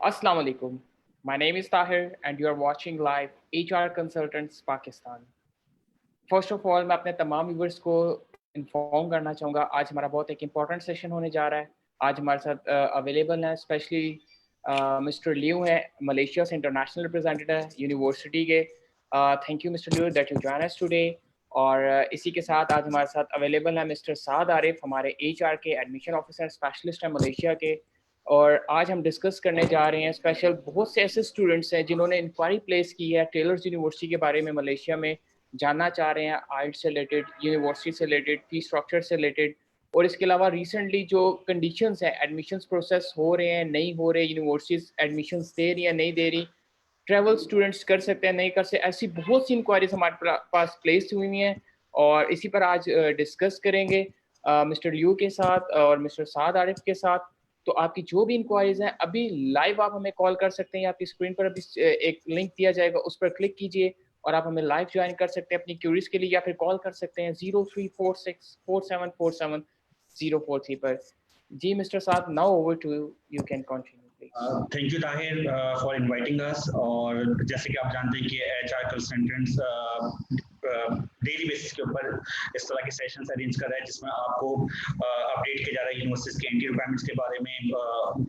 Assalamu alaikum. My name is Tahir and you are watching live HR Consultants Pakistan. First of all मैं अपने तमाम viewers को inform करना चाहूँगा, आज हमारा बहुत एक इम्पॉर्टेंट सेशन होने जा रहा है। आज हमारे साथ अवेलेबल हैं स्पेशली मिस्टर लियू हैं, मलेशिया से इंटरनेशनल रिप्रेजेंटेटिव है यूनिवर्सिटी के। Thank you mister Liu that you join us today. और इसी के साथ आज हमारे साथ अवेलेबल हैं मिस्टर साद आरिफ, हमारे एचआर के एडमिशन ऑफिसर स्पेशलिस्ट हैं मलेशिया के। और आज हम डिस्कस करने जा रहे हैं स्पेशल बहुत से ऐसे स्टूडेंट्स हैं जिन्होंने इंक्वायरी प्लेस की है टेलर्स यूनिवर्सिटी के बारे में मलेशिया में, जानना चाह रहे हैं आइट से रिलेटेड, यूनिवर्सिटी से रिलेटेड, फी स्ट्रक्चर से रिलेटेड। और इसके अलावा रिसेंटली जो कंडीशंस हैं, एडमिशन्स प्रोसेस हो रहे हैं नहीं हो रहे, यूनिवर्सिटीज़ एडमिशन्स दे रही हैं नहीं दे रही, ट्रैवल स्टूडेंट्स कर सकते हैं नहीं कर सकते, ऐसी बहुत सी इंक्वायरीज हमारे पास प्लेस हुई हैं। और इसी पर आज डिस्कस करेंगे मिस्टर लियू के साथ और मिस्टर साद आरिफ के साथ। तो आपकी जो भी इंक्वायरीज हैं अभी लाइव आप हमें कॉल कर सकते हैं, आपकी स्क्रीन पर अभी एक लिंक दिया जाएगा, उस पर क्लिक कीजिए और आप हमें लाइव ज्वाइन कर सकते हैं अपनी क्यूरीज के लिए, या फिर कॉल कर सकते हैं 034647474043 पर। जी mister Saad, now over to you, you can continue. Thank you Tahir for inviting us. और जैसे कि आप जानते हैं कि एचआर कंसल्टेंट्स डेली बेसिस के ऊपर इस तरह के सेशंस अरेंज कर रहा है जिसमें आपको अपडेट किया जा रहा है यूनिवर्सिटीज के एंटी रिक्वायरमेंट्स के बारे में,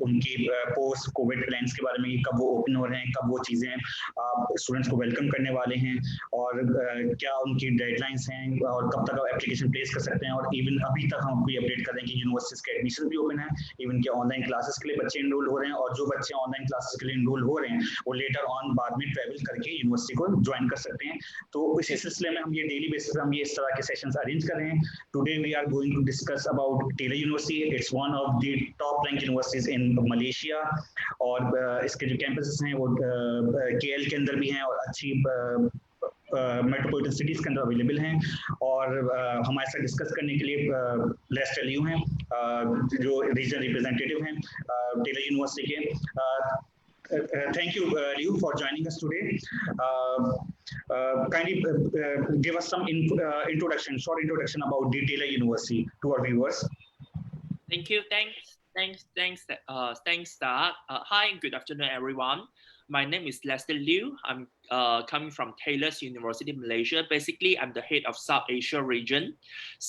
उनकी पोस्ट कोविड प्लान्स के बारे में, कब वो ओपन हो रहे हैं, कब वो चीज़ें स्टूडेंट्स को वेलकम करने वाले हैं, और क्या उनकी डेडलाइंस हैं, और कब तक आप एप्लीकेशन प्लेस कर सकते हैं। और इवन अभी तक हम आपको अपडेट कर रहे हैं कि यूनिवर्सिटीज के एडमिशन भी ओपन है, इवन के ऑनलाइन क्लासेस के लिए बच्चे इनरोल हो रहे हैं, और जो बच्चे ऑनलाइन क्लासेस के लिए इनरोल हो रहे हैं वो लेटर ऑन बाद में ट्रैवल करके यूनिवर्सिटी को ज्वाइन कर सकते हैं। तो इसी सिलसिले में हम ये डेली बेसिस पे हम ये इस तरह के सेशंस अरेंज कर रहे हैं। Today we are going to discuss about Taylor university. It's one of the top rank universities in Malaysia, और इसके जो कैंपसेस हैं वो केएल के अंदर भी हैं और अच्छी मेट्रोपॉलिटन सिटीज के अंदर अवेलेबल हैं। और हमारे साथ डिस्कस करने के लिए लेस्टर लियू हैं, जो रीजनल रिप्रेजेंटेटिव हैं टेलर यूनिवर्सिटी के। Thank you, Liu, for joining us today. Kindly give us some short introduction about the Taylor University to our viewers. Thank you. Thanks, Star. Hi, good afternoon, everyone. My name is Lester Liu. I'm coming from Taylor's University, Malaysia. Basically, I'm the head of South Asia region.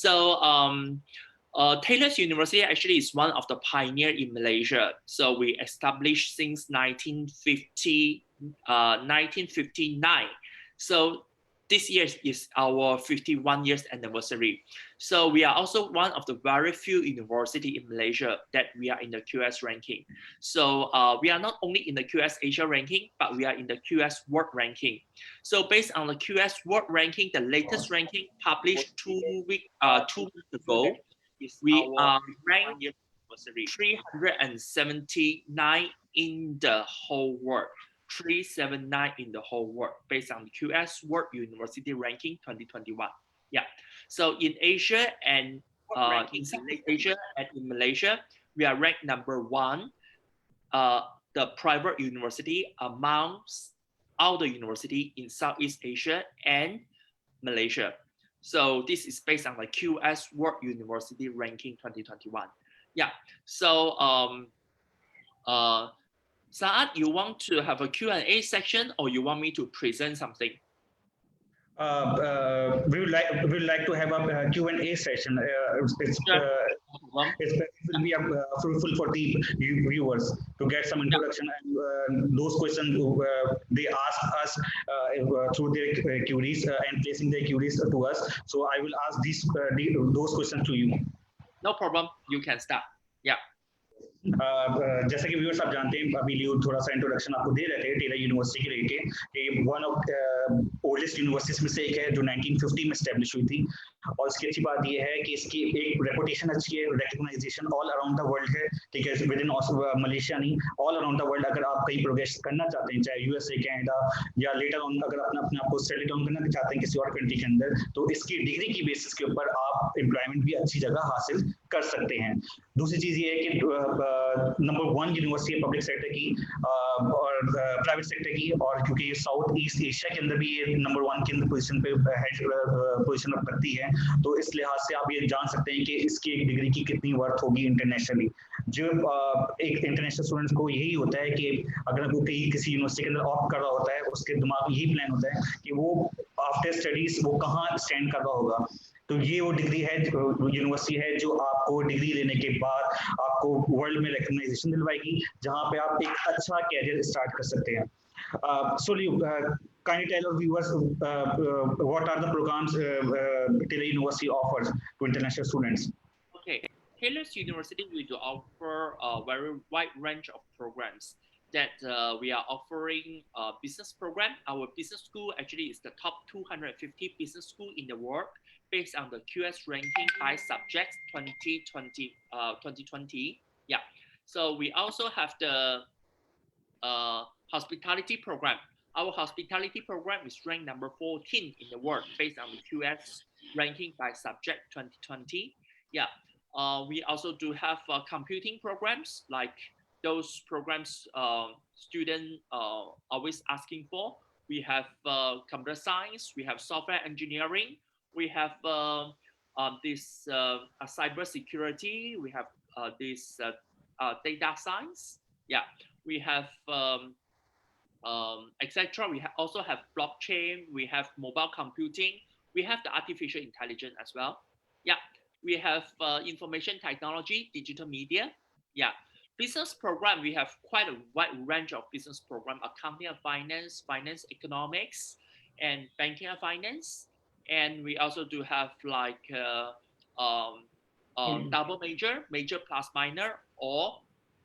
So, Taylor's University actually is one of the pioneer in Malaysia. So we established since 1959. So this year is our 51 years anniversary. So we are also one of the very few university in Malaysia that we are in the QS ranking. So we are not only in the QS Asia ranking, but we are in the QS World ranking. So based on the QS World ranking, the latest ranking published 2 weeks ago, we are ranked 379 in the whole world. 379 in the whole world based on the QS World University Ranking 2021. Yeah. So in Asia and in Southeast Asia and in Malaysia, we are ranked number 1, the private university amongst all the university in Southeast Asia and Malaysia. So this is based on the QS World University Ranking 2021. Yeah. So Saad, you want to have a Q&A section, or you want me to present something? We would like to have a Q&A session. It will be fruitful for the viewers to get some introduction, and those questions they ask us through their queries and placing their queries to us. So I will ask those questions to you. No problem. You can start. Yeah. जैसा कि viewers आप जानते हैं, अभी लियो थोड़ा सा introduction आपको दे रहे थे टेलर यूनिवर्सिटी के लेके। ये वन ऑफ ओल्डेस्ट यूनिवर्सिटीज में से एक है जो 1950 में एस्टेब्लिश हुई थी, और इसकी अच्छी बात ये है कि इसकी एक रेपुटेशन अच्छी है, recognisation all around the world है, ठीक है, विद इन मलेशिया नहीं, ऑल अराउंड द वर्ल्ड। अगर आप कहीं प्रोग्रेस करना चाहते हैं, चाहे यूएसए, कनाडा, या लेटर ऑन अगर अपने आप को सेटल डाउन करना चाहते हैं किसी और कंट्री के अंदर, तो इसकी डिग्री की बेसिस के ऊपर आप एम्प्लॉयमेंट भी अच्छी जगह हासिल कर सकते हैं। दूसरी चीज़ ये है कि नंबर 1 यूनिवर्सिटी है पब्लिक सेक्टर की और प्राइवेट सेक्टर की, और क्योंकि साउथ ईस्ट एशिया के अंदर भी ये नंबर 1 की पोजीशन पे पोजीशन करती है, तो इस लिहाज से आप ये जान सकते हैं कि इसकी एक डिग्री की कितनी वर्थ होगी इंटरनेशनली। जो एक इंटरनेशनल स्टूडेंट्स को यही होता है कि अगर वो कहीं किसी यूनिवर्सिटी के अंदर ऑप्ट कर रहा होता है, उसके दिमाग में यही प्लान होता है कि वो आफ्टर स्टडीज वो कहाँ स्टैंड कर रहा होगा। तो ये वो डिग्री है, यूनिवर्सिटी है जो आपको डिग्री लेने के बाद आपको वर्ल्ड में रिकॉग्नाइजेशन दिलवाएगी, जहाँ पे आप एक अच्छा कैरियर स्टार्ट कर सकते हैं। So kindly tell our viewers what are the programs Taylor University offers to international students. Okay, Taylor's University we do offer a very wide range of programs that we are offering a business program. Our business school actually is the top 250 business school in the world based on the QS ranking by subjects 2020. Yeah, so we also have the hospitality program. Our hospitality program is ranked number 14 in the world based on the QS ranking by subject 2020. Yeah, we also do have computing programs, like those programs students always asking for. We have computer science, we have software engineering, we have this cyber security, we have this data science. Yeah, we have etc. We also have blockchain, we have mobile computing, we have the artificial intelligence as well. Yeah, we have information technology, digital media. Yeah, business program, we have quite a wide range of business program: accounting and finance, finance economics, and banking and finance. And we also do have like double major, major plus minor, or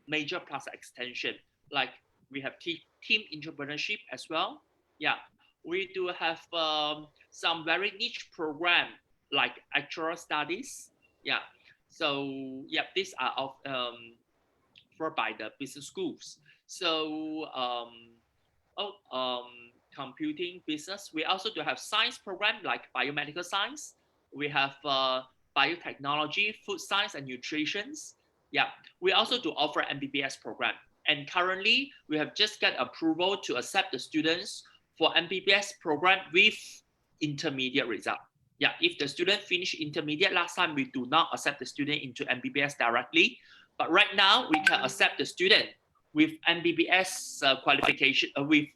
major plus extension. Like we have team entrepreneurship as well. Yeah, we do have some very niche program like actuarial studies. Yeah, so yeah, these are offered by the business schools. So computing business, we also do have science program like biomedical science. We have biotechnology, food science, and nutrition. Yeah, we also do offer MBBS program. And currently, we have just got approval to accept the students for MBBS program with intermediate result. Yeah, if the student finish intermediate last time, we do not accept the student into MBBS directly. But right now, we can accept the student with MBBS qualification, with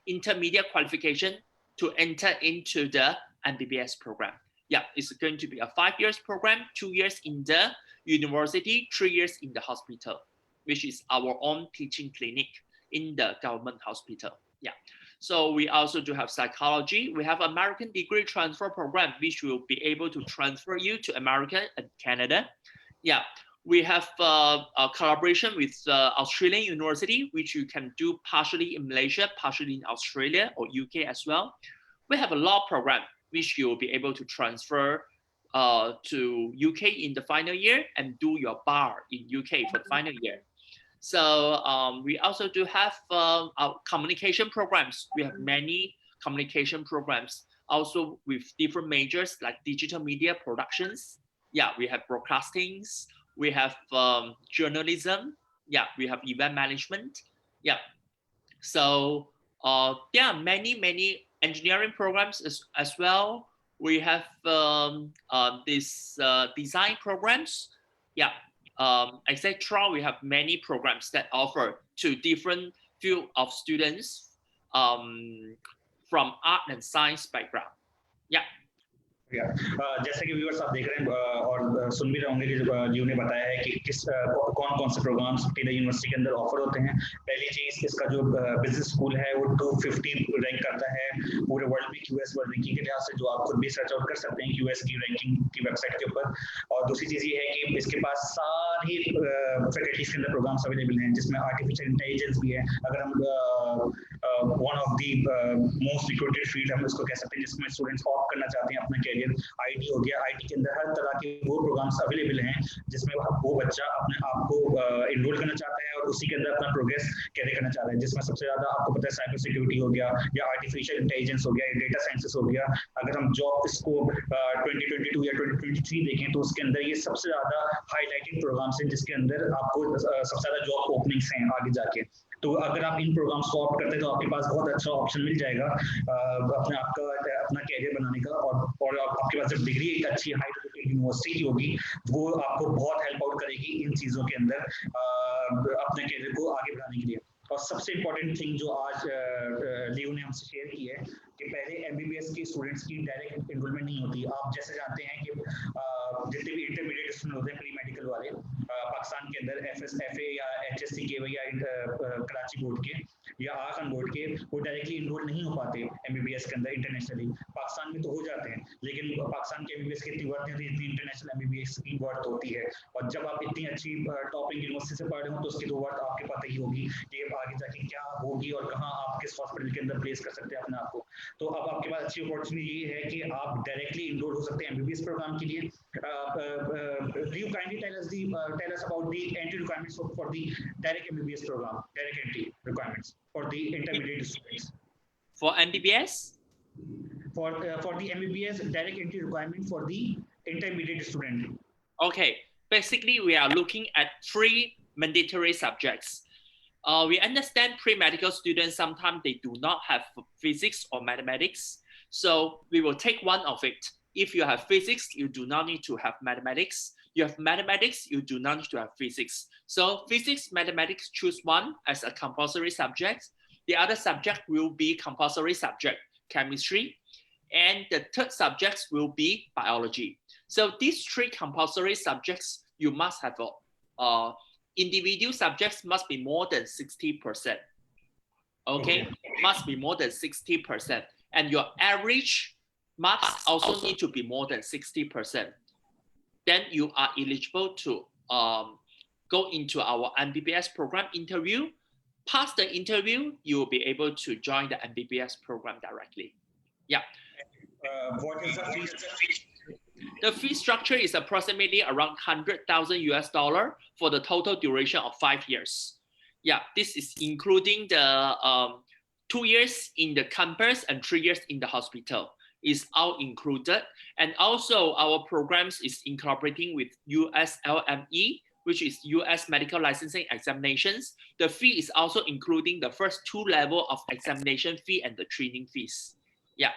intermediate qualification to enter into the MBBS program. Yeah, it's going to be a 5 years program, 2 years in the university, 3 years in the hospital, which is our own teaching clinic in the government hospital. Yeah. So we also do have psychology. We have American degree transfer program, which will be able to transfer you to America and Canada. Yeah. We have a collaboration with Australian University, which you can do partially in Malaysia, partially in Australia or UK as well. We have a law program, which you will be able to transfer to UK in the final year and do your bar in UK for the final year. So we also do have our communication programs. We have many communication programs also with different majors like digital media productions. Yeah, we have broadcastings. We have journalism. Yeah, we have event management. Yeah. So there are many engineering programs as well. We have these design programs. Yeah. Etc. We have many programs that offer to different field of students from art and science background. Yeah. जैसे कि viewers आप देख रहे हैं और सुन भी रहे होंगे कि जी ने बताया है कि किस कौन से प्रोग्राम्स टेलर यूनिवर्सिटी के अंदर ऑफर होते हैं। पहली चीज, इसका जो बिजनेस स्कूल है वो 250 रैंक करता है पूरे वर्ल्ड में क्यूएस वर्ल्ड रैंकिंग के लिहाज से, जो आप खुद भी सर्च आउट कर सकते हैं क्यूएस की रैंकिंग की वेबसाइट के ऊपर। और दूसरी चीज ये है कि इसके पास सारी फैकल्टीज के अंदर प्रोग्राम्स अवेलेबल हैं, जिसमें आर्टिफिशियल इंटेलिजेंस भी है। अगर हम one of the most recruited field हम इसको कह सकते हैं, जिसमें स्टूडेंट्स ऑप्ट करना चाहते हैं अपना आईटी हो गया। आईटी के अंदर हर तरह के वो प्रोग्राम्स अवेलेबल हैं जिसमें वो बच्चा अपने आप को इनरोल करना चाहता है और उसी के अंदर अपना प्रोग्रेस कैरी करना चाह रहे हैं, जिसमें सबसे ज़्यादा आपको पता है साइबर सिक्योरिटी हो गया या आर्टिफिशियल इंटेलिजेंस हो गया या डेटा साइंसेस हो गया। अगर हम जॉब इसको 2022 या 2023 देखें तो उसके अंदर ये सबसे ज़्यादा हाईलाइटेड प्रोग्राम्स हैं जिसके अंदर आपको सबसे ज़्यादा जॉब ओपनिंग्स हैं आगे जाके। तो अगर आप इन प्रोग्राम्स को ऑप्ट करते हैं तो आपके पास बहुत अच्छा ऑप्शन मिल जाएगा अपने अपना कैरियर बनाने का, और आपके पास जब डिग्री एक अच्छी हाई रेप्यूटेड यूनिवर्सिटी की होगी वो आपको बहुत हेल्प आउट करेगी इन चीज़ों के अंदर अपने कैरियर को आगे बढ़ाने के लिए। और सबसे इम्पोर्टेंट थिंग जो आज लियो ने हमसे शेयर की है कि पहले एमबीबीएस के स्टूडेंट्स की डायरेक्ट एनरोलमेंट नहीं होती। आप जैसे जानते हैं कि जितने भी इंटरमीडिएट स्टूडेंट होते हैं प्री मेडिकल वाले पाकिस्तान के अंदर FA या HSC के या कराची बोर्ड के या आखन बोर्ड के, वो डायरेक्टली इनरोल नहीं हो पाते एमबीबीएस के अंदर इंटरनेशनली। पाकिस्तान में तो हो जाते हैं, लेकिन पाकिस्तान के एमबीबीएस की इतनी वर्थ नहीं होती जितनी इंटरनेशनल एमबीबीएस की वर्थ होती है। और जब आप इतनी अच्छी टॉपिंग यूनिवर्सिटी से पढ़ रहे हो तो उसकी तो वर्थ आपके पता ही होगी कि आगे जाके क्या होगी और कहाँ आप किस हॉस्पिटल के अंदर प्लेस कर सकते हैं अपने आप को। तो अब आपके पास अच्छी अपॉर्चुनिटी ये है कि आप डायरेक्टली इनरोल हो सकते हैं एमबीबीएस प्रोग्राम के लिए। You kindly tell us about the entry requirements for the direct MBBS program, direct entry requirements for the intermediate students. For MBBS? For the MBBS direct entry requirement for the intermediate student. Okay, basically we are looking at 3 mandatory subjects. We understand pre-medical students, sometimes they do not have physics or mathematics. So we will take one of it. If you have physics, you do not need to have mathematics. You have mathematics, you do not need to have physics. So physics, mathematics, choose one as a compulsory subject. The other subject will be compulsory subject, chemistry. And the third subject will be biology. So these 3 compulsory subjects, you must have individual subjects must be more than 60%. Okay, must be more than 60%. And your average marks also need to be more than 60%. Then you are eligible to go into our MBBS program interview. Pass the interview, you will be able to join the MBBS program directly. Yeah. What is the fee? The fee structure is approximately around $100,000 for the total duration of 5 years. Yeah, this is including the 2 years in the campus and 3 years in the hospital. Is all included. And also our programs is incorporating with USLME, which is US Medical Licensing Examinations. The fee is also including the first 2 levels of examination fee and the training fees. Yeah.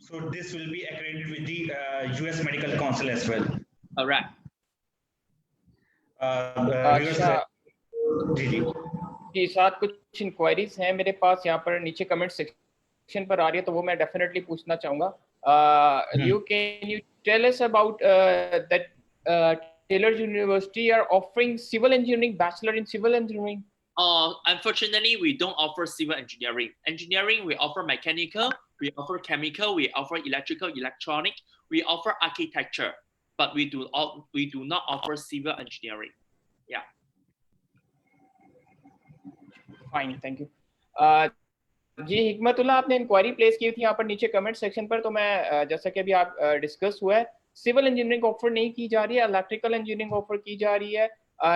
So this will be accredited with the US Medical Council as well. All right. जी साथ कुछ inquiries हैं मेरे पास यहाँ पर नीचे comment section पर आ रही है, तो वो मैं डेफिनेटली पूछना चाहूँगा. You can you tell us about that Taylor University are offering civil engineering, bachelor in civil engineering? Unfortunately, we don't offer civil engineering. Engineering, we offer mechanical, we offer chemical, we offer electrical, electronic, we offer architecture, but we do not offer civil engineering. Yeah. Fine, thank you. जी हिकमतुल्लाह, आपने inquiry place की थी यहाँ पर नीचे comment section पर, तो मैं जैसा कि अभी आप डिस्कस हुआ है, सिविल इंजीनियरिंग ऑफर नहीं की जा रही है, इलेक्ट्रिकल इंजीनियरिंग ऑफर की जा रही है.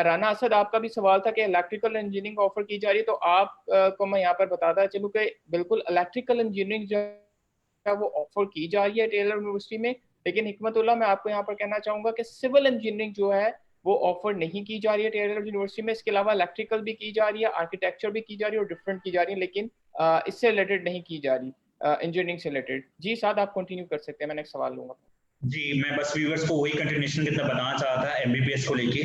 राना असद, आपका भी सवाल था कि इलेक्ट्रिकल इंजीनियरिंग ऑफर की जा रही है, तो आप को मैं यहाँ पर बताता चलूँ कि बिल्कुल इलेक्ट्रिकल इंजीनियरिंग जो है वो ऑफर की जा रही है टेलर यूनिवर्सिटी में. लेकिन हिकमतुल्लाह, मैं आपको यहाँ पर कहना चाहूँगा कि सिविल इंजीनियरिंग जो है वो ऑफर नहीं की जा रही है टेलर यूनिवर्सिटी में. इसके अलावा इलेक्ट्रिकल भी की जा रही है, आर्किटेक्चर भी की जा रही है और डिफरेंट की जा रही है, लेकिन इससे रिलेटेड नहीं की जा रही इंजीनियरिंग से रिलेटेड. जी साथ आप कंटिन्यू कर सकते हैं, मैं नेक्स्ट सवाल लूंगा. जी, मैं बस व्यूअर्स को वही कंटिन्यूएशन कितना बताना चाहा था एमबीबीएस को लेके.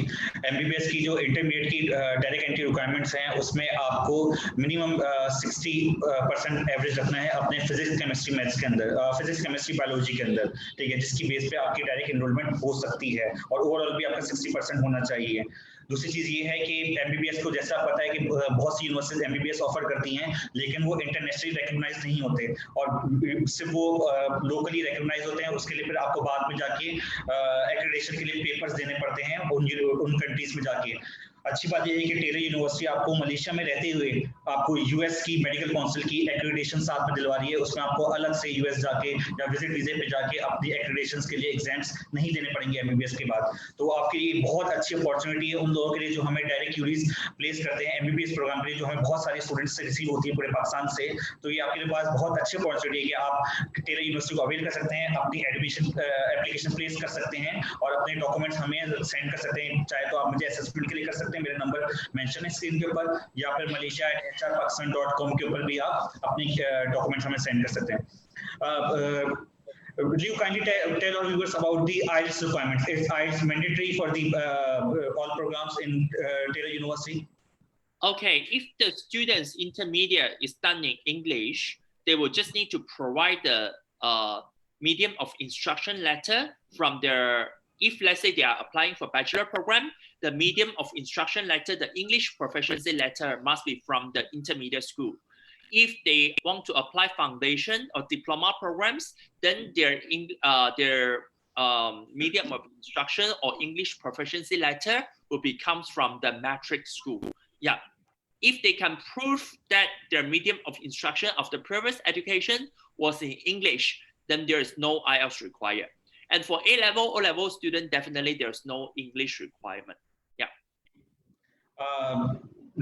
एमबीबीएस की जो इंटरमीडिएट की डायरेक्ट एंट्री रिक्वायरमेंट्स हैं उसमें आपको मिनिमम 60% एवरेज रखना है अपने फिजिक्स, केमिस्ट्री, मैथ्स के अंदर, फिजिक्स, केमिस्ट्री, बायोलॉजी के अंदर, ठीक है, जिसकी बेस पे आपकी डायरेक्ट एनरोलमेंट हो सकती है और ओवरऑल भी आपका 60% होना चाहिए. दूसरी चीज़ ये है कि एमबीबीएस को जैसा पता है कि बहुत सी यूनिवर्सिटीज एमबीबीएस ऑफर करती हैं, लेकिन वो इंटरनेशनली रिकॉग्नाइज नहीं होते और सिर्फ वो लोकली रिकॉग्नाइज होते हैं. उसके लिए फिर आपको बाद में जाके एक्रेडिटेशन के लिए पेपर्स देने पड़ते हैं उन कंट्रीज में जाके. अच्छी बात यह है कि टेलर यूनिवर्सिटी आपको मलेशिया में रहते हुए आपको यूएस की मेडिकल काउंसिल की एक्रेडिटेशन साथ में दिलवा रही है। उसमें आपको अलग से यूएस जाके या विजिट वीजे पे जाके अपनी एक्रेडिटेशंस के लिए एग्जाम्स नहीं देने पड़ेंगे एमबीबीएस के बाद। तो आपके लिए बहुत अच्छी अपॉर्चुनिटी है उन लोगों के लिए जो हमें डायरेक्ट क्यूरीज प्लेस करते हैं एमबीबीएस प्रोग्राम के लिए, जो हमें बहुत सारे स्टूडेंट्स से रिसीव होती है पूरे पाकिस्तान से। तो ये आपके पास बहुत अच्छी अपॉर्चुनिटी है कि आप टेलर यूनिवर्सिटी को अवेल कर सकते हैं, अपनी एडमिशन एप्लीकेशन प्लेस कर सकते हैं और अपने डॉक्यूमेंट्स हमें सेंड कर सकते हैं। चाहे तो आप मुझे असेसमेंट के लिए कर सकते हैं, मेरा नंबर मेंशन है स्क्रीन के ऊपर, या फिर malaysia@hrpakistan.com के ऊपर भी आप अपनी डॉक्यूमेंट्स हमें सेंड कर सकते हैं। Do you kindly tell our viewers about the IELTS requirements? Is IELTS mandatory for the all programs in Taylor University? Okay, if the students intermediate is studying English, they will just need to provide the medium of instruction letter from their, if let's say they are applying for bachelor program, the medium of instruction letter, the English proficiency letter must be from the intermediate school. If they want to apply foundation or diploma programs, then their medium of instruction or English proficiency letter will be comes from the matric school. Yeah. If they can prove that their medium of instruction of the previous education was in English, then there is no IELTS required. And for A-level, O-level student, definitely there's no English requirement. Yeah.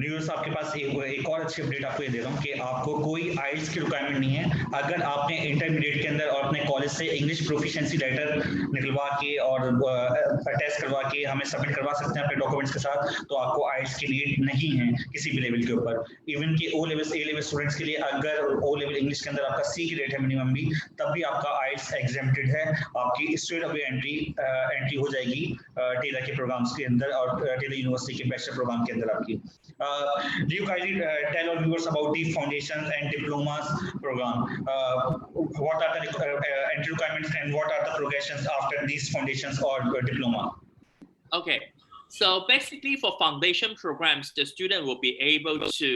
Viewers आपके पास एक और अच्छी update आपको ये दे रहा हूँ कि आपको कोई आइल्स की रिक्वायरमेंट नहीं है। अगर आपने इंटरमीडिएट के अंदर और अपने कॉलेज से इंग्लिश प्रोफिशिएंसी लेटर निकलवा के और अटैच करवा के हमें सबमिट करवा सकते हैं अपने डॉक्यूमेंट्स के साथ, तो आपको आइल्स की नीड नहीं है किसी भी लेवल के ऊपर। इवन कि O level A level students के लिए अगर ओ लेवल इंग्लिश के अंदर आपका सी की रेट है मिनिमम भी, तब भी आपका आइल्स एग्जेम्प्टेड है, आपकी स्ट्रेट अवे एंट्री हो जाएगी टेलर के प्रोग्राम्स के अंदर और टेलर यूनिवर्सिटी के बैचलर प्रोग्राम के अंदर आपकी। Do you kindly tell our viewers about the foundations and diplomas program? What are the entry requirements and what are the progressions after these foundations or diploma? Okay, so basically for foundation programs, the student will be able to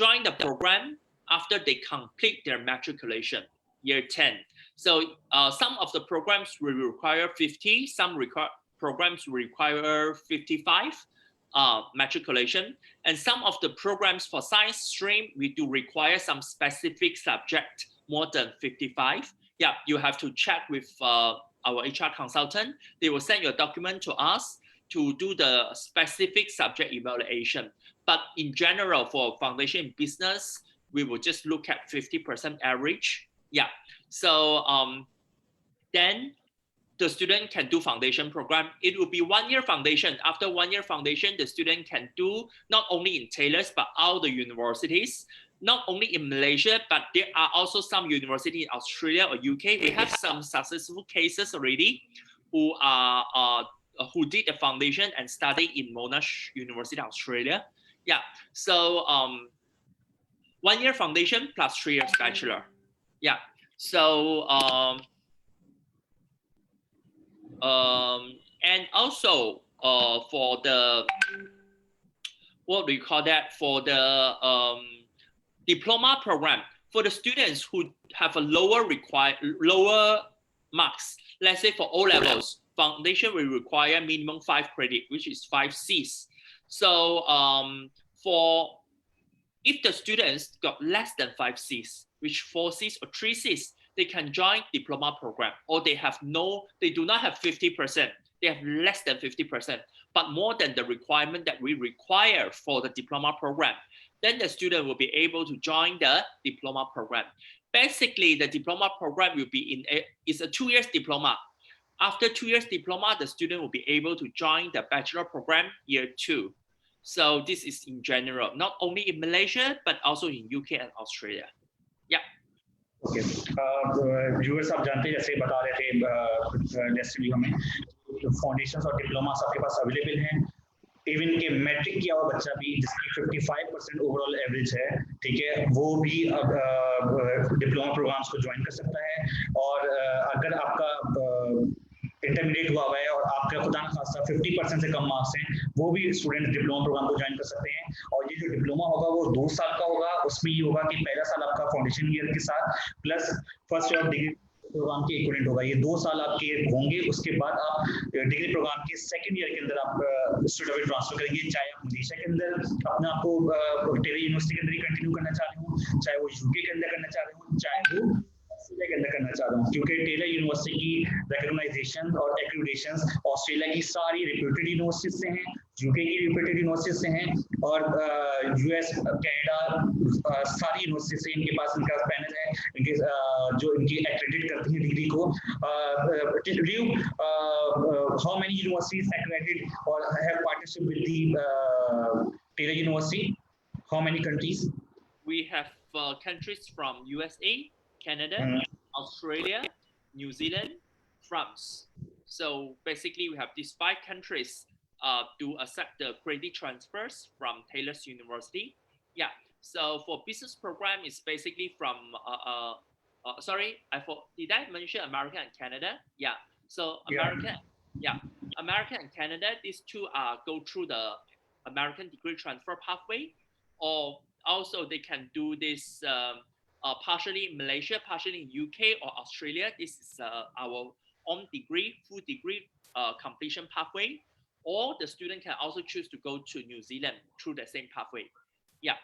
join the program after they complete their matriculation, year 10. So some of the programs will require 50, some programs will require 55. Matriculation, and some of the programs for science stream, we do require some specific subject more than 55. Yeah, you have to check with our HR consultant. They will send your document to us to do the specific subject evaluation. But in general, for foundation in business, we will just look at 50% average. Yeah, so then the student can do foundation program. It will be 1 year foundation. After 1 year foundation, the student can do not only in Taylor's, but all the universities, not only in Malaysia, but there are also some universities in Australia or UK. We have some successful cases already who did a foundation and study in Monash University, Australia. Yeah, so 1 year foundation plus 3 years bachelor. Yeah, so and also for the, what do you call that, for the diploma program, for the students who have a lower marks, let's say for O levels, foundation will require minimum 5 credit, which is 5 Cs. So if the students got less than 5 Cs, which 4 Cs or 3 Cs, they can join diploma program, or they do not have 50%, they have less than 50%, but more than the requirement that we require for the diploma program, then the student will be able to join the diploma program. Basically, the diploma program will be it's a 2 years diploma. After 2 years diploma, the student will be able to join the bachelor program year 2. So this is in general, not only in Malaysia, but also in UK and Australia. Yeah. Okay viewers आप जानते हैं, जैसे बता रहे थे जैसे भी हमें फाउंडेशंस और डिप्लोमास आपके पास अवेलेबल हैं। इवन के मैट्रिक किया हुआ बच्चा भी जिसकी 55% ओवरऑल एवरेज है, ठीक है, वो भी डिप्लोमा प्रोग्राम्स को ज्वाइन कर सकता है। और अगर आपका इंटरमीडिएट हुआ है और आपका खुदा न खासा 50% से कम मार्क्स हैं, वो भी स्टूडेंट डिप्लोमा प्रोग्राम को ज्वाइन कर सकते हैं। और ये जो डिप्लोमा होगा वो 2 साल का होगा। उसमें ये होगा कि पहला साल आपका फाउंडेशन ईयर के साथ plus first year of degree program के इक्विवेलेंट होगा। ये 2 साल आपके होंगे, उसके बाद आप डिग्री प्रोग्राम के सेकंड ईयर के अंदर आप स्टूडेंट अभी ट्रांसफर करेंगे, चाहे आप मलेशिया के अंदर अपने आप को टेलर यूनिवर्सिटी के अंदर ही कंटिन्यू करना चाह रहे हो, चाहे वो यूके के अंदर करना चाह रहे हो, चाहे वो ऑस्ट्रेलिया के अंदर करना चाह रहा हूँ, क्योंकि टेलर यूनिवर्सिटी की रिकॉग्नाइजेशन और एक्रेडिटेशंस ऑस्ट्रेलिया की सारी रिप्यूटेड यूनिवर्सिटीज से हैं, यूके की रिप्यूटेड यूनिवर्सिटीज से हैं, और यूएस, कनाडा, सारी यूनिवर्सिटी से इनके पास इनका पैनल है, इनके जो इनकी एक्रेडिट करती हैं डिग्री को। हाउ मेनी यूनिवर्सिटीज एक्रेडिटेड और have partnership with the Taylor university? How many countries? We have countries from USA, Canada, Australia, New Zealand, France. So basically, we have these 5 countries to accept the credit transfers from Taylor's University. Yeah. So for business program, it's basically from sorry, did I mention America and Canada? Yeah. So America, America and Canada, these two go through the American degree transfer pathway, or also they can do this partially in Malaysia, partially in UK or Australia. This is our own degree, full degree completion pathway. Or the student can also choose to go to New Zealand through the same pathway. Yeah.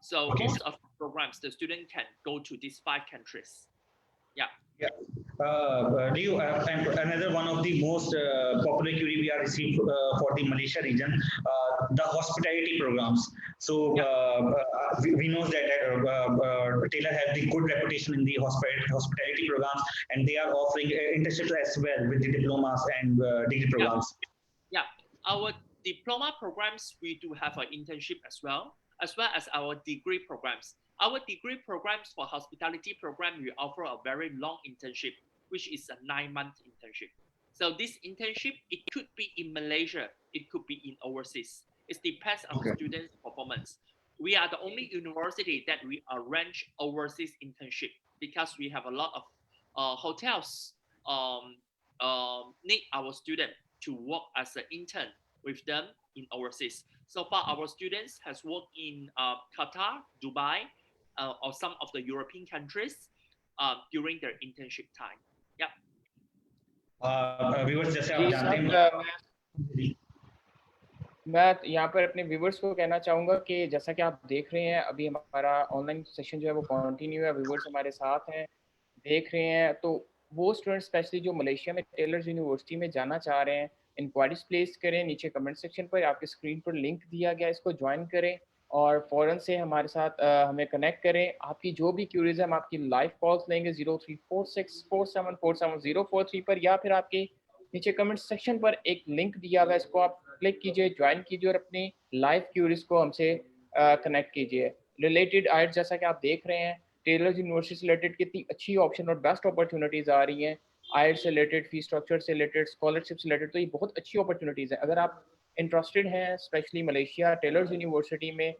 So most of the programs, the student can go to these 5 countries. Yeah. Leo, another one of the most popular query we are received for the Malaysia region, the hospitality programs. So we know that Taylor has the good reputation in the hospitality programs, and they are offering internships as well with the diplomas and degree programs. Yeah, our diploma programs, we do have an internship as well as our degree programs. Our degree programs for hospitality program, we offer a very long internship, which is a 9-month internship. So this internship, it could be in Malaysia, it could be in overseas. It depends on the student's performance. We are the only university that we arrange overseas internship, because we have a lot of hotels need our student to work as an intern with them in overseas. So far, our students has worked in Qatar, Dubai, or some of the European countries during their internship time. Yeah. Viewers, जैसे आप जानते हैं, मैं यहाँ पर अपने viewers को कहना चाहूँगा कि जैसा कि आप देख रहे हैं, अभी हमारा ऑनलाइन सेशन जो है वो कंटिन्यू है, व्यूवर्स हमारे साथ हैं, देख रहे हैं। तो वो स्टूडेंट्स स्पेशली जो मलेशिया में टेलर्स यूनिवर्सिटी में जाना चाह रहे हैं, इंक्वायरीज प्लेस करें, नीचे कमेंट सेक्शन पर आपके स्क्रीन पर लिंक दिया गया, इसको ज्वाइन करें और फ़ौरन से हमारे साथ हमें कनेक्ट करें। आपकी जो भी क्यूरीज है, हम आपकी लाइव कॉल्स लेंगे 034647470043 पर, या फिर आपके नीचे कमेंट सेक्शन पर एक लिंक दिया हुआ है, इसको आप क्लिक कीजिए, ज्वाइन कीजिए और अपनी लाइव क्यूरीज को हमसे कनेक्ट कीजिए। रिलेटेड आइट जैसा कि आप देख रहे हैं, टेलर्स यूनिवर्सिटी से रिलेटेड कितनी अच्छी ऑप्शन और बेस्ट अपॉर्चुनिटीज़ आ रही हैं, आइट से रिलेटेड, फी स्ट्रक्चर से रिलेटेड, स्कॉलरशिप से रिलेटेड, तो ये बहुत अच्छी अपॉर्चुनिटीज़ हैं। अगर आप इंटरेस्टेड हैं स्पेशली मलेशिया टेलर्स यूनिवर्सिटी में,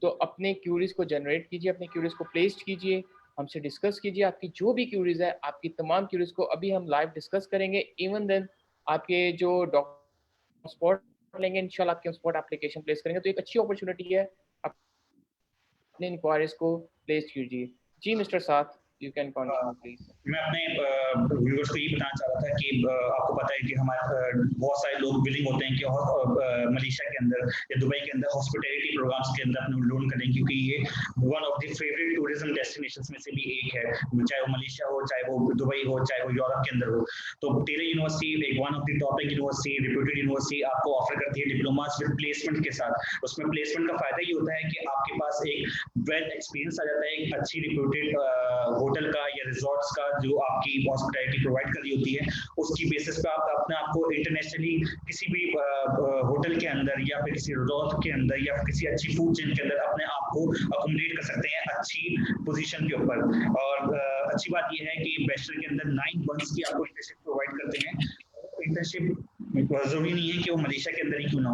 तो अपने क्यूरीज को जनरेट कीजिए, अपने क्यूरीज को प्लेस कीजिए, हमसे डिस्कस कीजिए। आपकी जो भी क्यूरीज है, आपकी तमाम क्यूरीज को अभी हम लाइव डिस्कस करेंगे। इवन देन आपके जो डॉक्यूमेंट स्पॉट लेंगे, इंशाल्लाह आपके स्पॉट एप्लीकेशन प्लेस करेंगे। तो एक अच्छी अपॉर्चुनिटी है, अपने इंक्वायरीज को प्लेस कीजिए। जी मिस्टर साथ, यू कैन कंटिन्यू प्लीज। मैं अपने व्यूअर्स को ये बताना चाह रहा था कि आपको पता है कि हमारे बहुत सारे लोग विलिंग होते हैं कि मलेशिया के अंदर या दुबई के अंदर हॉस्पिटैलिटी प्रोग्राम्स के अंदर अपने लोन करें, क्योंकि ये one of the favourite tourism destinations में से भी एक है, चाहे वो मलेशिया हो, चाहे वो दुबई हो, चाहे वो यूरोप के अंदर हो। तो टेलर यूनिवर्सिटी एक one of the top university, reputed university आपको ऑफर करती है डिप्लोमास विद प्लेसमेंट के साथ। उसमें प्लेसमेंट का फायदा ये होता है कि आपके पास एक वेल एक्सपीरियंस आ जाता है, एक अच्छी रिप्यूटेड होटल का या रिजॉर्ट्स का जो आपकी हॉस्पिटैलिटी प्रोवाइड कर रही होती है, उसकी बेसिस पे आप अपने आप को इंटरनेशनली किसी भी होटल के अंदर या फिर किसी रिजॉर्ट के अंदर या किसी अच्छी फूड चेन के अंदर अपने आप को अकोमोडेट कर सकते हैं अच्छी पोजीशन के ऊपर। और अच्छी बात यह है कि बैचलर के अंदर 9 मंथ्स की आपको इंटर्नशिप प्रोवाइड करते हैं। इंटर्नशिप जरूरी नहीं है कि वो मलेशिया के अंदर ही क्यों ना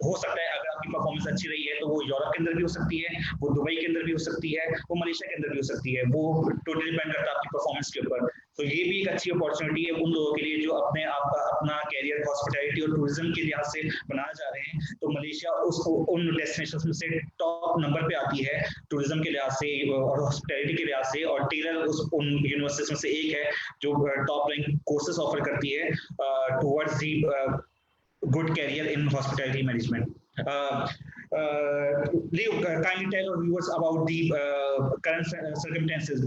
हो सकता है अगर आपकी परफॉर्मेंस अच्छी रही है तो वो यूरोप के अंदर भी हो सकती है, वो दुबई के अंदर भी हो सकती है, वो मलेशिया के अंदर भी हो सकती है, वो टोटली डिपेंड करता है आपकी परफॉर्मेंस के ऊपर। तो ये भी एक अच्छी अपॉर्चुनिटी है उन लोगों के लिए जो अपना कैरियर हॉस्पिटैलिटी और टूरिज्म के लिहाज से बनाना चाह रहे हैं। तो मलेशिया उन डेस्टिनेशंस में से टॉप नंबर पे आती है टूरिज्म के लिहाज से और हॉस्पिटैलिटी के लिहाज से, और टेलर उन यूनिवर्सिटीज में से एक है जो टॉप रैंक कोर्सेज ऑफर करती है towards the good career in hospitality management. Leo, kindly tell our viewers about the current circumstances.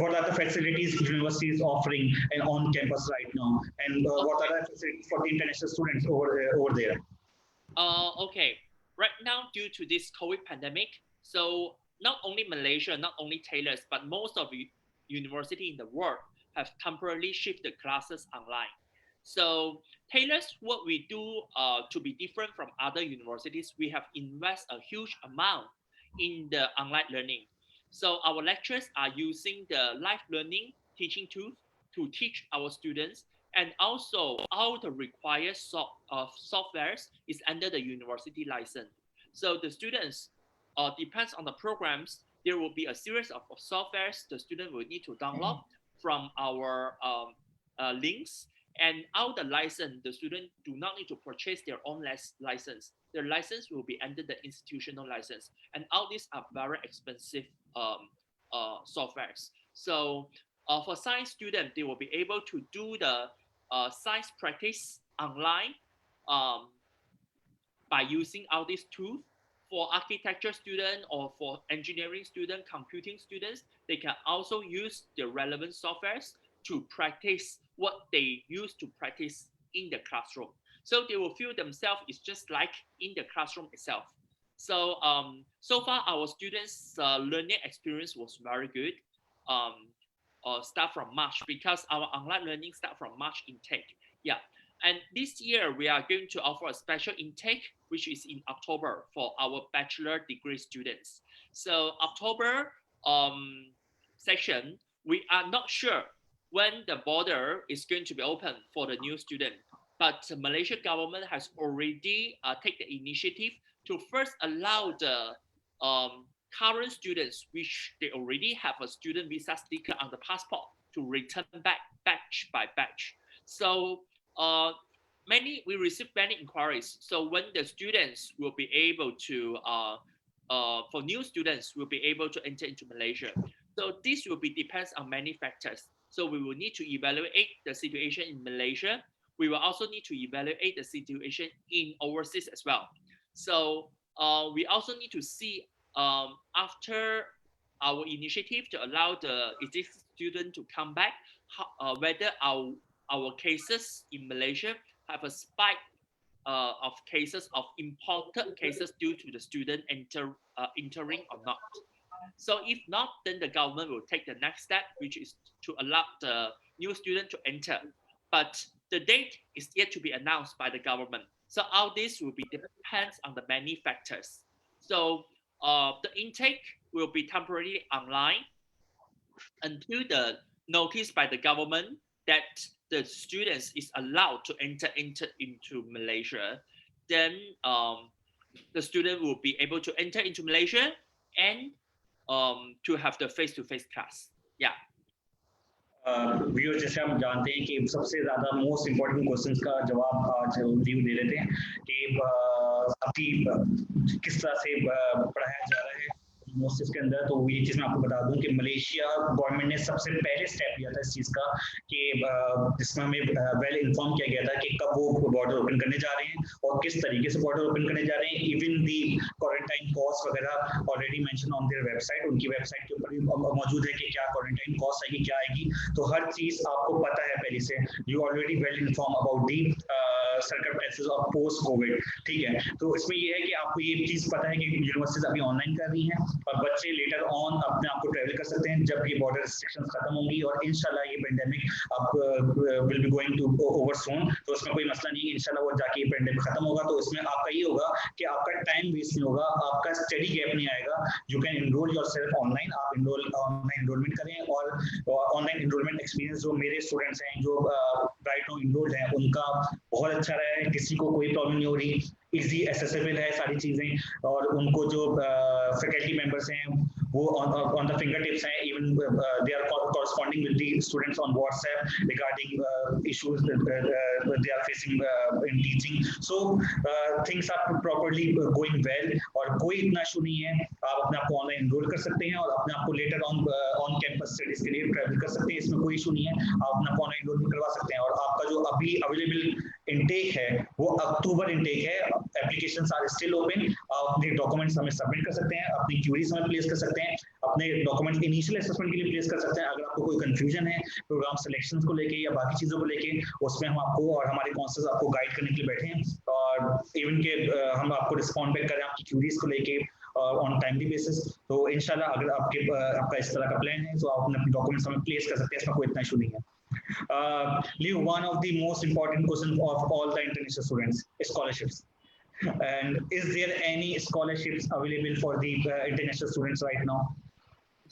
What are the facilities university is offering and on campus right now, and what are the facilities for the international students over there? Okay, right now due to this COVID pandemic, so not only Malaysia, not only Taylor's, but most of the university in the world have temporarily shifted classes online. So Taylor's, what we do to be different from other universities, we have invested a huge amount in the online learning. So our lecturers are using the live learning teaching tools to teach our students, and also all the required softwares is under the university license. So the students depends on the programs. There will be a series of softwares the student will need to download from our links. And out the license, the student do not need to purchase their own license. Their license will be under the institutional license. And all these are very expensive softwares. So for science students, they will be able to do the science practice online by using all these tools. For architecture students or for engineering students, computing students, they can also use the relevant softwares to practice what they used to practice in the classroom. So they will feel themselves is just like in the classroom itself. So so far our students' learning experience was very good. Start from March, because our online learning start from March intake. Yeah, and this year we are going to offer a special intake, which is in October for our bachelor degree students. So October section, we are not sure when the border is going to be open for the new student, but the Malaysian government has already taken the initiative to first allow the current students, which they already have a student visa sticker on the passport, to return back batch by batch. So we received many inquiries. So when the students will be able to, for new students, will be able to enter into Malaysia. So this will be depends on many factors. So we will need to evaluate the situation in Malaysia. We will also need to evaluate the situation in overseas as well. So we also need to see after our initiative to allow the existing student to come back, whether our cases in Malaysia have a spike of cases of imported cases due to the student entering or not. So if not, then the government will take the next step, which is to allow the new student to enter. But the date is yet to be announced by the government. So all this will be depends on the many factors. So the intake will be temporarily online until the notice by the government that the students is allowed to enter into Malaysia. Then the student will be able to enter into Malaysia and to have the face-to-face class. Yeah. Viewers, जैसे हम जानते हैं कि सबसे ज़्यादा most important questions का जवाब आज लीव दे रहे थे कि आपकी किस तरह से पढ़ाया जा रहा है यूनिवर्सिटीज के अंदर। तो ये चीज़ मैं आपको बता दूं कि मलेशिया गवर्नमेंट ने सबसे पहले स्टेप लिया था इस चीज़ का कि जिसमें हमें वेल इन्फॉर्म किया गया था कि कब वो बॉर्डर ओपन करने जा रहे हैं और किस तरीके से बॉर्डर ओपन करने जा रहे हैं। इवन दी क्वारंटाइन कॉस्ट वगैरह already mention on their website, उनकी वेबसाइट के ऊपर भी मौजूद है कि क्या क्वारंटाइन कॉस्ट आएगी, क्या आएगी। तो हर चीज़ आपको पता है पहले से, you already well inform about the circumstances of post Covid. ठीक है, तो इसमें ये है कि आपको ये चीज़ पता है कि यूनिवर्सिटीज अभी ऑनलाइन कर रही हैं और बच्चे लेटर ऑन अपने आप को ट्रैवल कर सकते हैं जब ये बॉर्डर रिस्ट्रिक्शंस खत्म होंगी और इंशाल्लाह ये पेंडेमिक अब will be going to over soon. तो उसमें कोई मसला नहीं है, इंशाल्लाह वो जाके ये पेंडेमिक खत्म होगा। तो इसमें आपका ये होगा कि आपका टाइम वेस्ट नहीं होगा, आपका स्टडी गैप नहीं आएगा। You can enroll yourself online, आप ऑनलाइन इनरोलमेंट करें और ऑनलाइन इनरोलमेंट एक्सपीरियंस जो मेरे स्टूडेंट्स हैं जो राइट नाउ इनरोल्ड हैं उनका बहुत अच्छा रहा है, किसी को कोई प्रॉब्लम नहीं हो रही, इजी एसेसेबल है सारी चीज़ें। और उनको जो फैकल्टी मेंबर्स हैं वो on the fingertips हैं. Even they are corresponding with the students on WhatsApp regarding issues that they are facing in teaching. So things are properly going well और कोई इतना इशू नहीं है. आप अपने आप को ऑनलाइन एनरोल कर सकते हैं और अपने आप को लेटर ऑन कैंपस स्टडीज के लिए ट्रैवल कर सकते हैं. इसमें कोई इशू नहीं है. आप अपने आप को ऑनलाइन एनरोल करवा सकते हैं. और आपका जो अभी अवेलेबल इंटेक है वो अक्टूबर इंटेक है. Applications are still open. आप अपने डॉक्यूमेंट्स हमें सबमिट कर सकते हैं, अपनी क्यूरीज हमें प्लेस कर सकते हैं, अपने डॉक्यूमेंट्स इनिशियल असेसमेंट के लिए प्लेस कर सकते हैं. अगर आपको कोई कंफ्यूजन है प्रोग्राम सिलेक्शंस को लेके या बाकी चीजों को लेके, उसमें हम आपको और हमारे काउंसलर्स आपको गाइड करने के लिए बैठे हैं. और इवन के हम आपको रिस्पॉन्ड बैक करें आपकी क्यूरीज को लेके ऑन टाइमली बेसिस. तो इंशाल्लाह अगर आपका इस तरह का प्लान है तो आप अपने डॉक्यूमेंट्स हमें प्लेस कर सकते हैं. इसमें कोई इतना इशू नहीं है. Liu, one of the most important questions of all the international students, scholarships. And is there any scholarships available for the international students right now?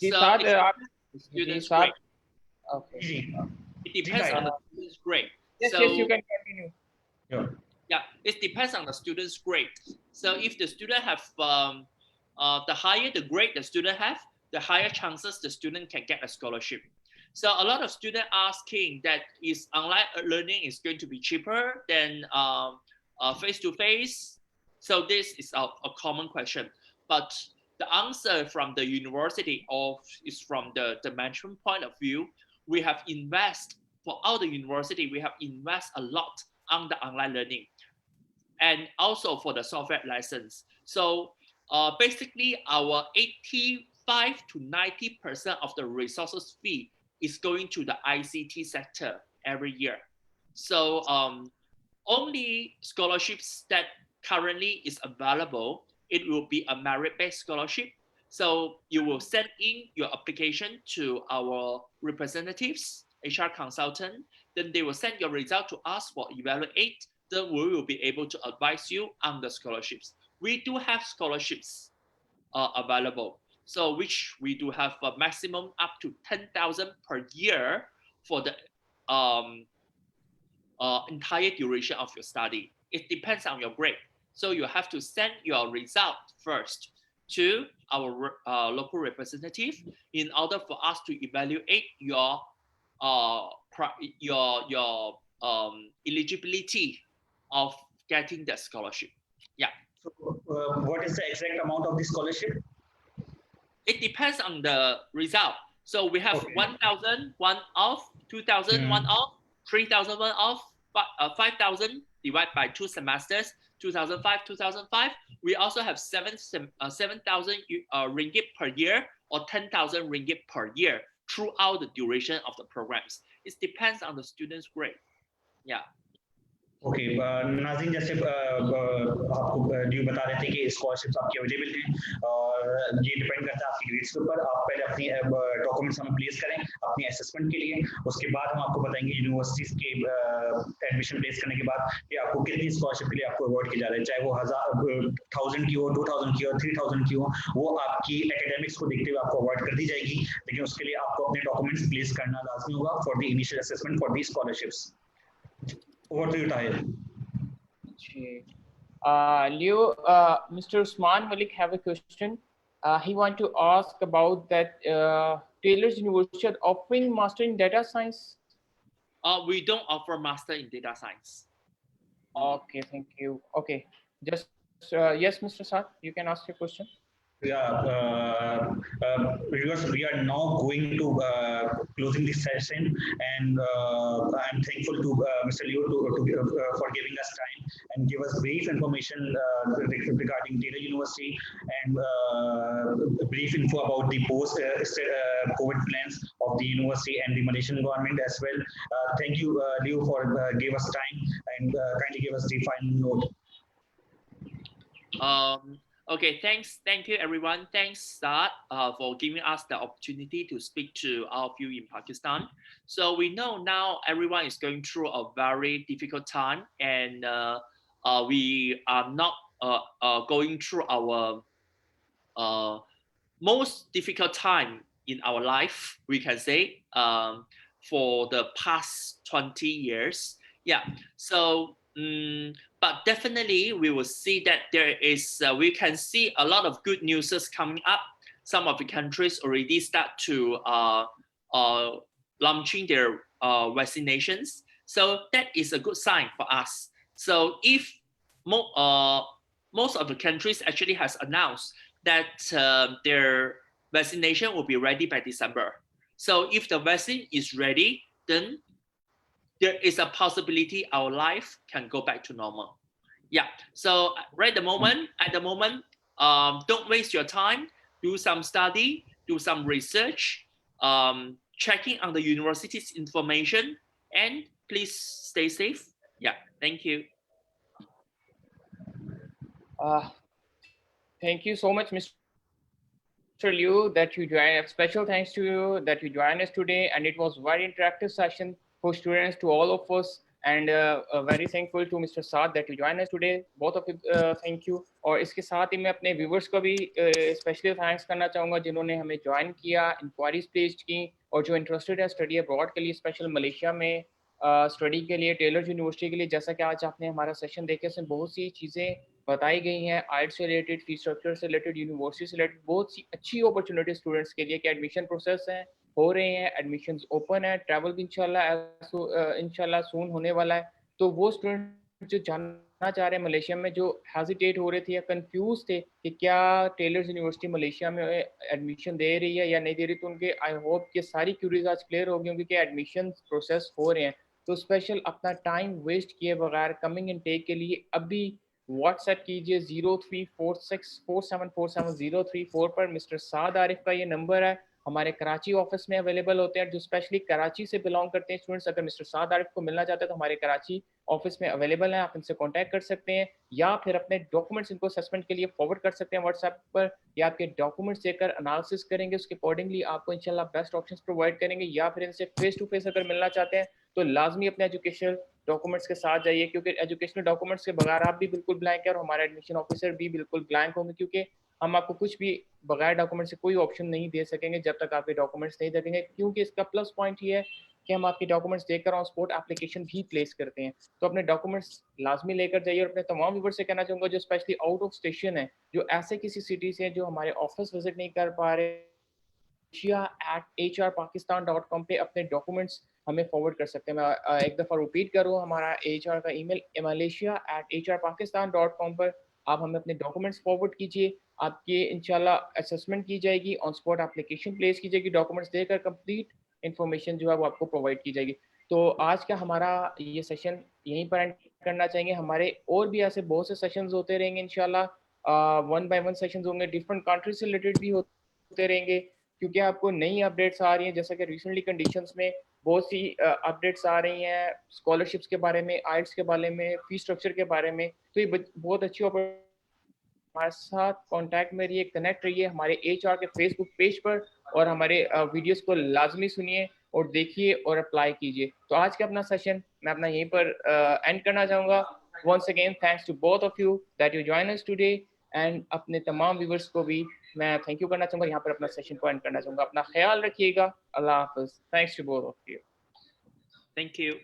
Ji So साथ it आप depends on ji the student's साथ grade. okay. जी It depends on the student's grade. Yes, So yes, you can continue. yeah. yeah, it depends on the student's grade. So if the student have the higher the grade the student have, the higher chances the student can get a scholarship. So a lot of students asking that is online learning is going to be cheaper than face-to-face. So this is a common question, but the answer from the university is from the management point of view. We have invest for all the university. We have invest a lot on the online learning, and also for the software license. So basically, our 85 to 90% of the resources fee is going to the ICT sector every year. So only scholarships that currently is available, it will be a merit-based scholarship. So you will send in your application to our representatives, HR consultant, then they will send your result to us for evaluate. Then we will be able to advise you on the scholarships. We do have scholarships available. So which we do have a maximum up to 10,000 per year for the entire duration of your study. It depends on your grade. So you have to send your result first to our local representative in order for us to evaluate your eligibility of getting the scholarship. Yeah. So what is the exact amount of the scholarship? It depends on the result. So we have 1,000 one off, 2,000 one off, 3,000 one off, 5,000 divided by 2 semesters, 2005, 2005. We also have 7,000 ringgit per year or 10,000 ringgit per year throughout the duration of the programs. It depends on the student's grade. Yeah. Okay नाज़रीन, जैसे आपको due बता रहे थे कि scholarships आपकी available हैं और ये डिपेंड करता है आपकी ग्रेड्स के ऊपर. आप पहले अपनी डॉक्यूमेंट्स हमें प्लेस करें अपनी असेसमेंट के लिए. उसके बाद हम आपको बताएंगे यूनिवर्सिटीज़ के एडमिशन प्लेस करने के बाद कि आपको कितनी स्कॉलरशिप के लिए आपको अवार्ड किया जा रहा है, चाहे वो 1,000 की हो, 2,000 की हो, 3,000 की हो. वो आपकी एकेडमिक्स को देखते हुए आपको अवार्ड कर दी जाएगी, लेकिन उसके लिए आपको अपने डॉक्यूमेंट्स प्लेस करना लाजमी होगा for the initial assessment for the scholarships. Over to you, Tahir. Liu, Mr. Usman Malik have a question. He want to ask about that Taylor's University are offering master in data science. We don't offer master in data science. Okay, thank you. Okay, just yes, Mr. Saad, you can ask your question. Yeah, because we are now going to closing this session, and I'm thankful to Mr. Liu for giving us time and give us brief information regarding Taylor University and brief info about the post-COVID plans of the university and the Malaysian government as well. Thank you, Liu, for giving us time and kindly give us the final note. Okay, thank you everyone. Thanks Saad for giving us the opportunity to speak to all of you in Pakistan. So we know now everyone is going through a very difficult time, and we are not going through our most difficult time in our life, we can say, for the past 20 years. Yeah, so but definitely we will see that there is we can see a lot of good news coming up. some of the countries already start to launching their vaccinations. So that is a good sign for us. So if most of the countries actually has announced that their vaccination will be ready by December. So if the vaccine is ready, then there is a possibility our life can go back to normal. Yeah. So at the moment, don't waste your time. Do some study, do some research, checking on the university's information, and please stay safe. Yeah. Thank you. Thank you so much, Mr. Liu, that you joined. Special thanks to you that you joined us today, and it was very interactive session for students, to all of us, and very thankful to Mr. Saad that you joined us today. Both of you, thank you. और इसके साथ ही मैं अपने viewers को भी specially thanks करना चाहूँगा जिन्होंने हमें ज्वाइन किया, इंक्वायरीज पेश की, और जो इंटरेस्टेड है स्टडी अब्रॉड के लिए, स्पेशल मलेशिया में स्टडी के लिए, टेलर्स यूनिवर्सिटी के लिए। जैसा कि आज आपने हमारा सेशन देखे, इसमें बहुत सी चीज़ें बताई गई हैं, आइट्स से रिलेटेड, फी स्ट्रक्चर से रिलेटेड, यूनिवर्सिटी से रिलेटेड, बहुत सी अच्छी अपॉर्चुनिटी स्टूडेंट्स के लिए कि एडमिशन प्रोसेस हैं, हो रहे हैं, एडमिशंस ओपन है, ट्रैवल भी इंशाल्लाह सून होने वाला है। तो वो स्टूडेंट जो जानना चाह रहे हैं मलेशिया में, जो हेजिटेट हो रहे थे या कंफ्यूज थे कि क्या टेलर्स यूनिवर्सिटी मलेशिया में एडमिशन दे रही है या नहीं दे रही, तो उनके आई होप कि सारी क्यूरीज आज क्लियर हो गई होंगी कि एडमिशन प्रोसेस हो रहे हैं। तो स्पेशल अपना टाइम वेस्ट किए बगैर कमिंग इनटेक के लिए अभी व्हाट्सएप कीजिए 034647470034 पर। मिस्टर साद आरिफ का ये नंबर है, हमारे कराची ऑफिस में अवेलेबल होते हैं। जो स्पेशली कराची से बिलोंग करते हैं स्टूडेंट्स, अगर मिस्टर साद आरिफ को मिलना चाहते हैं तो हमारे कराची ऑफिस में अवेलेबल हैं, आप इनसे कांटेक्ट कर सकते हैं, या फिर अपने डॉक्यूमेंट्स इनको असेसमेंट के लिए फॉरवर्ड कर सकते हैं व्हाट्सएप पर, या आपके डॉक्यूमेंट्स देकर एनालिसिस करेंगे, उसके अकॉर्डिंगली आपको इंशाल्लाह बेस्ट ऑप्शंस प्रोवाइड करेंगे। या फिर इनसे फेस टू फेस अगर मिलना चाहते हैं तो लाजमी अपने एजुकेशनल डॉक्यूमेंट्स के साथ जाइए, क्योंकि एजुकेशनल डॉक्यूमेंट्स के बगैर आप भी बिल्कुल ब्लैंक है और हमारे एडमिशन ऑफिसर भी बिल्कुल ब्लैंक होंगे, क्योंकि हम आपको कुछ भी बगैर डॉक्यूमेंट से कोई ऑप्शन नहीं दे सकेंगे जब तक आपके डॉक्यूमेंट्स नहीं देंगे। क्योंकि इसका प्लस पॉइंट ये है कि हम आपके डॉक्यूमेंट्स देकर ऑन स्पॉट एप्लीकेशन भी प्लेस करते हैं। तो अपने डॉक्यूमेंट्स लाजमी लेकर जाइए। और अपने तमाम व्यूअर्स से कहना चाहूँगा जो स्पेशली आउट ऑफ स्टेशन है, जो ऐसे किसी सिटी से जो हमारे ऑफिस विजिट नहीं कर पा रहे, malaysia@hrpakistan.com पे अपने डॉक्यूमेंट्स हमें फॉरवर्ड कर सकते हैं। मैं एक दफ़ा रिपीट करूँ, हमारा HR का ईमेल malaysia@hrpakistan.com पर आप हमें अपने डॉक्यूमेंट्स फॉरवर्ड कीजिए। आपकी इंशाल्लाह असेसमेंट की जाएगी, ऑन स्पॉट एप्लीकेशन प्लेस की जाएगी, डॉक्यूमेंट्स देकर कंप्लीट इन्फॉर्मेशन जो है वो आपको प्रोवाइड की जाएगी। तो आज का हमारा ये सेशन यहीं पर एंड करना चाहेंगे। हमारे और भी ऐसे बहुत से सेशंस होते रहेंगे इंशाल्लाह, 1 बाय 1 सेशंस होंगे, डिफरेंट कंट्रीज से रिलेटेड भी होते रहेंगे, क्योंकि आपको नई अपडेट्स आ रही हैं। जैसा कि रिसेंटली कंडीशंस में बहुत सी अपडेट्स आ रही हैं स्कॉलरशिप्स के बारे में, आइट्स के बारे में, फी स्ट्रक्चर के बारे में। तो ये बहुत अच्छी हमारे साथ कांटेक्ट में रहिए, कनेक्ट रहिए हमारे HR के फेसबुक पेज पर, और हमारे वीडियोस को लाजमी सुनिए और देखिए और अप्लाई कीजिए। तो आज का अपना सेशन मैं अपना यहीं पर एंड करना चाहूँगा। Once again thanks to both of you that you join us today, and अपने तमाम व्यूअर्स को भी मैं थैंक यू करना चाहूँगा, यहाँ पर अपना सेशन को एंड करना चाहूँगा। अपना ख्याल रखिएगा। अल्लाह हाफ़िज़। Thanks to both of you. Thank you.